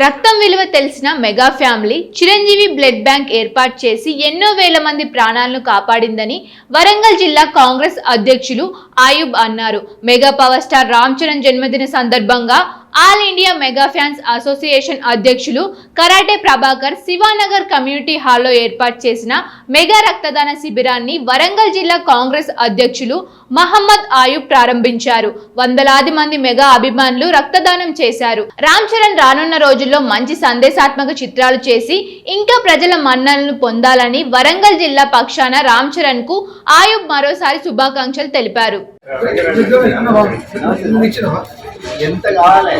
రక్తం విలువ తెలిసిన mega family Chiranjeevi blood bank ఏర్పాటు చేసి ఎన్నో వేల మంది ప్రాణాలను కాపాడిందని వరంగల్ జిల్లా కాంగ్రెస్ అధ్యక్షులు ఆయూబ్ అన్నారు. Mega power star Ram Charan జన్మదిన సందర్భంగా all India mega fans association అధ్యక్షులు కరాటే ప్రభాకర్ శివానగర్ కమ్యూనిటీ హాల్లో ఏర్పాటు చేసిన మెగా రక్తదాన శిబిరాన్ని వరంగల్ జిల్లా కాంగ్రెస్ అధ్యక్షులు మహమ్మద్ ఆయూబ్ ప్రారంభించారు. వందలాది మంది మెగా అభిమానులు రక్తదానం చేశారు. రామ్ చరణ్ రానున్న రోజుల్లో మంచి సందేశాత్మక చిత్రాలు చేసి ఇంకా ప్రజల మన్ననలను పొందాలని వరంగల్ జిల్లా పక్షాన రామ్ చరణ్ కు ఆయూబ్ మరోసారి శుభాకాంక్షలు తెలిపారు. ఎంత కావాలి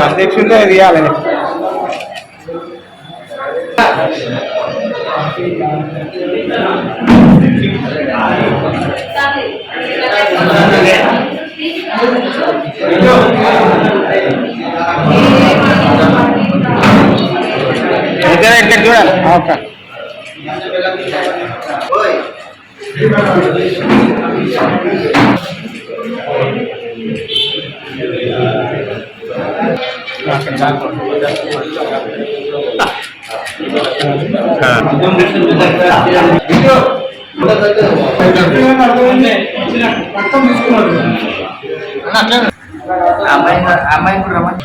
అధ్యక్షుడిగా ఇవ్వాలి. ఇక్కడ చూడాలి. అమ్మాయి కూడా రమ్మని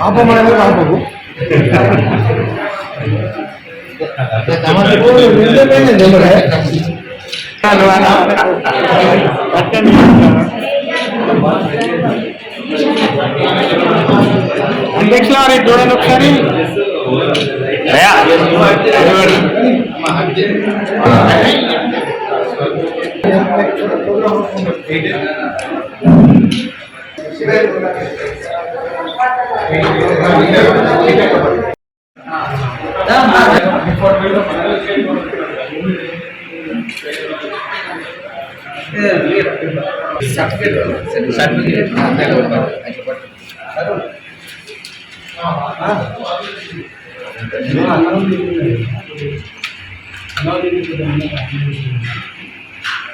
ఆపమని అధ్యక్షుల వారి చూడండి ఒకసారి.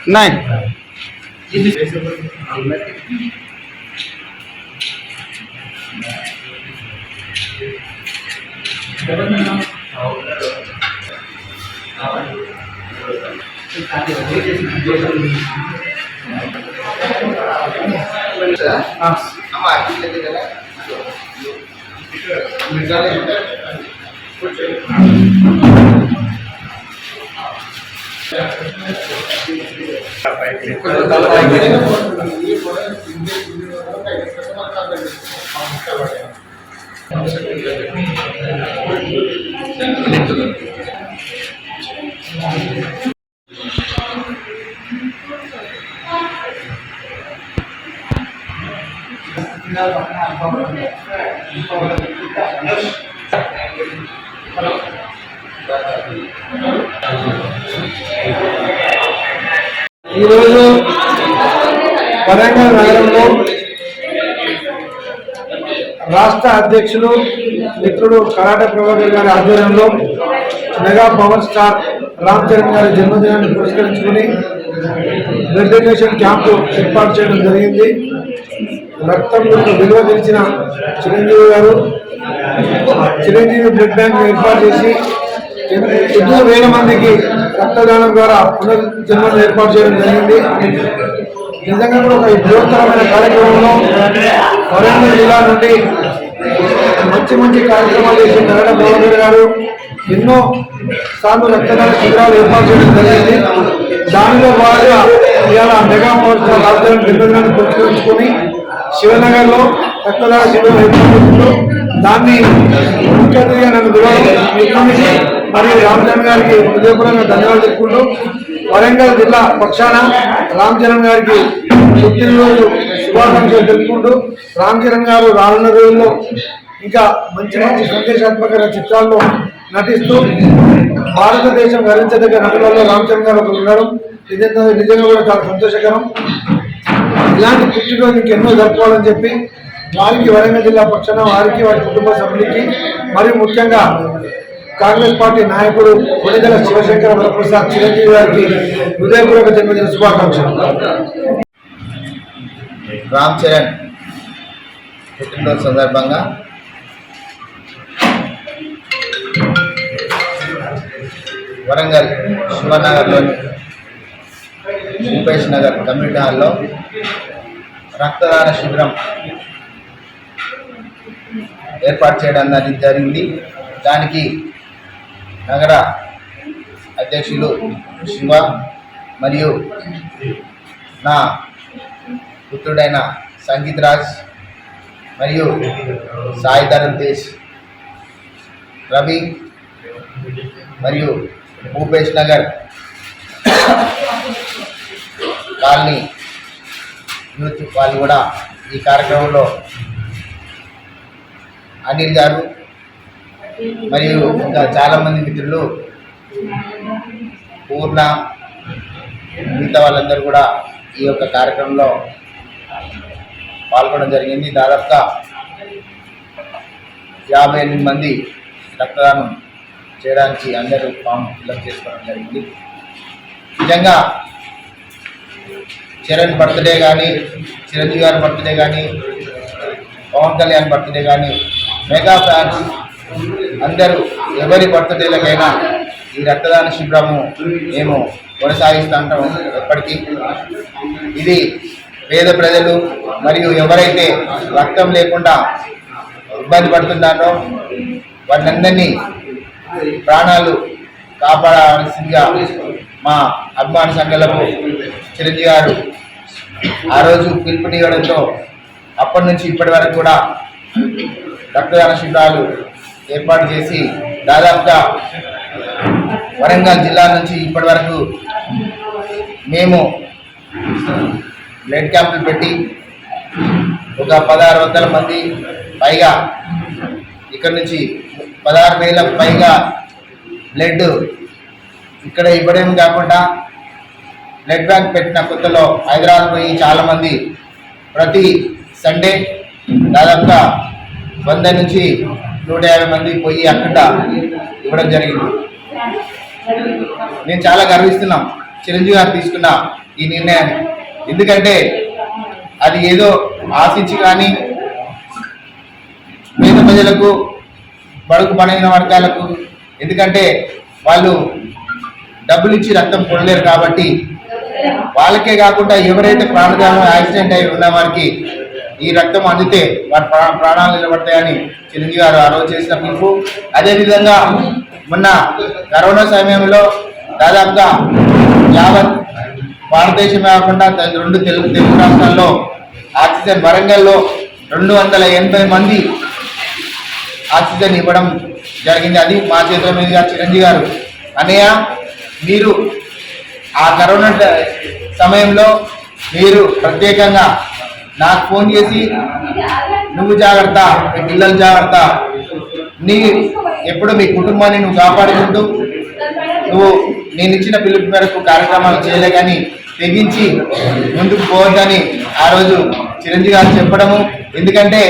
नहीं ఈరోజు వరంగల్ నగరంలో రాష్ట్ర అధ్యక్షులు మిత్రుడు కరాటే ప్రభాకర్ గారి ఆధ్వర్యంలో mega power star Ram Charan గారి జన్మదినాన్ని పురస్కరించుకుని బ్లడ్ డొనేషన్ క్యాంపు ఏర్పాటు చేయడం జరిగింది. రక్తం విలువ తెలిసిన చిరంజీవి గారు చిరంజీవి బ్లడ్ బ్యాంక్ ఏర్పాటు చేసి ఎన్నో వేల మందికి రక్తదానం ద్వారా పునర్జన్మను ఏర్పాటు చేయడం జరిగింది. నిజంగా కూడా ఒక బృహత్తరమైన కార్యక్రమంలో వరంగల్ జిల్లా నుండి మంచి కార్యక్రమాలు చేసిన కరాటే ప్రభాకర్ గారు ఎన్నో సార్లు రక్తదాన శిబిరాలు ఏర్పాటు చేయడం జరిగింది. దానిలో భాగంగా ఇవాళ మెగా పవర్ స్టార్ రాజధాని జన్మదినాన్ని పురస్కరించుకొని శివనగర్లో రక్తదాన శిబిరం ఏర్పాటు చేస్తూ దాన్ని ముఖ్య అతిథిగా నన్ను పిలవడం మరియు రామ్ చరణ్ గారికి హృదయపూర్వకంగా ధన్యవాదాలు చెప్పుకుంటూ వరంగల్ జిల్లా పక్షాన రామ్ చరణ్ గారికి పుట్టినరోజు శుభాకాంక్షలు తెలుపుకుంటూ రామ్ చరణ్ గారు రానున్న రోజుల్లో ఇంకా మంచి మంచి సందేశాత్మక చిత్రాల్లో నటిస్తూ భారతదేశం గర్వించదగ్గ నటులలో రామ్ చరణ్ గారు ఒకరు ఉండడం నిజంగా కూడా చాలా సంతోషకరం. ఇలాంటి పుట్టినరోజు ఇంకెన్నో జరుపుకోవాలని చెప్పి వారికి వరంగల్ జిల్లా పక్షాన వారికి వారి కుటుంబ సభ్యులకి మరియు ముఖ్యంగా కాంగ్రెస్ పార్టీ నాయకుడు కొణిదెల శివశంకర వరప్రసాద్ చిరంజీవి గారికి హృదయపూర్వక జన్మదిన శుభాకాంక్షలు. రామ్ చరణ్ పుట్టినరోజు సందర్భంగా వరంగల్ శివనగర్లోని భూపేష్ నగర్ కమ్యూనిటీ హాల్లో రక్తదాన శిబిరం ఏర్పాటు చేయడం జరిగింది. దానికి నగర అధ్యక్షులు శివ మరియు నా పుత్రుడైన సంగీత్ రాజ్ మరియు సాయి ధరమ్ తేజ్, రవి మరియు భూపేష్ నగర్ కాలనీ యూత్ వాళ్ళు కూడా ఈ కార్యక్రమంలో అనిల్ గారు మరియు ఇంకా చాలామంది మిత్రులు పూర్ణ మిగతా వాళ్ళందరూ కూడా ఈ యొక్క కార్యక్రమంలో పాల్గొనడం జరిగింది. దాదాపుగా 58 మంది రక్తదానం చేయడానికి అందరూ ఫామ్ ఫిల్అప్ చేసుకోవడం జరిగింది. నిజంగా చరణ్ బర్త్డే కానీ, చిరంజీవి గారి బర్త్డే కానీ, పవన్ కళ్యాణ్ బర్త్డే కానీ, మెగా ఫ్యాన్స్ అందరూ ఎవరి బర్త్డేలకైనా ఈ రక్తదాన శిబిరము మేము కొనసాగిస్తూ ఉంటాం ఎప్పటికీ. ఇది పేద ప్రజలు మరియు ఎవరైతే రక్తం లేకుండా ఇబ్బంది పడుతున్నారో వారినందరినీ ప్రాణాలు కాపాడాల్సిందిగా మా అభిమాన సంఘాలకు చిరంజీవి గారు ఆ రోజు పిలుపునివ్వడంతో అప్పటి నుంచి ఇప్పటి వరకు కూడా రక్తదాన శిబిరాలు ఏర్పాటు చేసి దాదాపుగా వరంగల్ జిల్లా నుంచి ఇప్పటి వరకు మేము బ్లడ్ క్యాంపులు పెట్టి ఒక 1600 మంది పైగా ఇక్కడ నుంచి 16,000 పైగా బ్లడ్ ఇక్కడ ఇవ్వడం కాకుండా బ్లడ్ బ్యాంక్ పెట్టిన కొత్తలో హైదరాబాద్ పోయి చాలామంది ప్రతి సండే దాదాపుగా 100 నుంచి 150 మంది పోయి అక్కడ ఇవ్వడం జరిగింది. నేను చాలా గర్విస్తున్నాం చిరంజీవి గారు తీసుకున్న ఈ నిర్ణయాన్ని. ఎందుకంటే అది ఏదో ఆశించి కానీ పేద ప్రజలకు బడుగు బలైన వర్గాలకు, ఎందుకంటే వాళ్ళు డబ్బులు ఇచ్చి రక్తం కొనలేరు కాబట్టి వాళ్ళకే కాకుండా ఎవరైతే ప్రాణదానం యాక్సిడెంట్ అయి ఉన్న వారికి ఈ రక్తం అందితే వారి ప్రాణాలు నిలబడతాయని చిరంజీవి గారు ఆ రోజు చేసిన పిలుపు. అదేవిధంగా మొన్న కరోనా సమయంలో దాదాపుగా యావత్ భారతదేశమే కాకుండా 2 తెలుగు రాష్ట్రాల్లో ఆక్సిజన్ వరంగల్లో 280 మంది ఆక్సిజన్ ఇవ్వడం జరిగింది. అది మా చేతుల మీదుగా చిరంజీవి గారు అన్నయ్య మీరు ఆ కరోనా సమయంలో మీరు ప్రత్యేకంగా నాకు ఫోన్ చేసి నువ్వు జాగ్రత్త, మీ పిల్లలు జాగ్రత్త, ఎప్పుడు మీ కుటుంబాన్ని నువ్వు కాపాడుకుంటూ నువ్వు నేను ఇచ్చిన పిలుపు మేరకు కార్యక్రమాలు చేయలే కానీ తెగించి ముందుకు పోవద్దని ఆ రోజు చిరంజీవి గారు చెప్పడము. ఎందుకంటే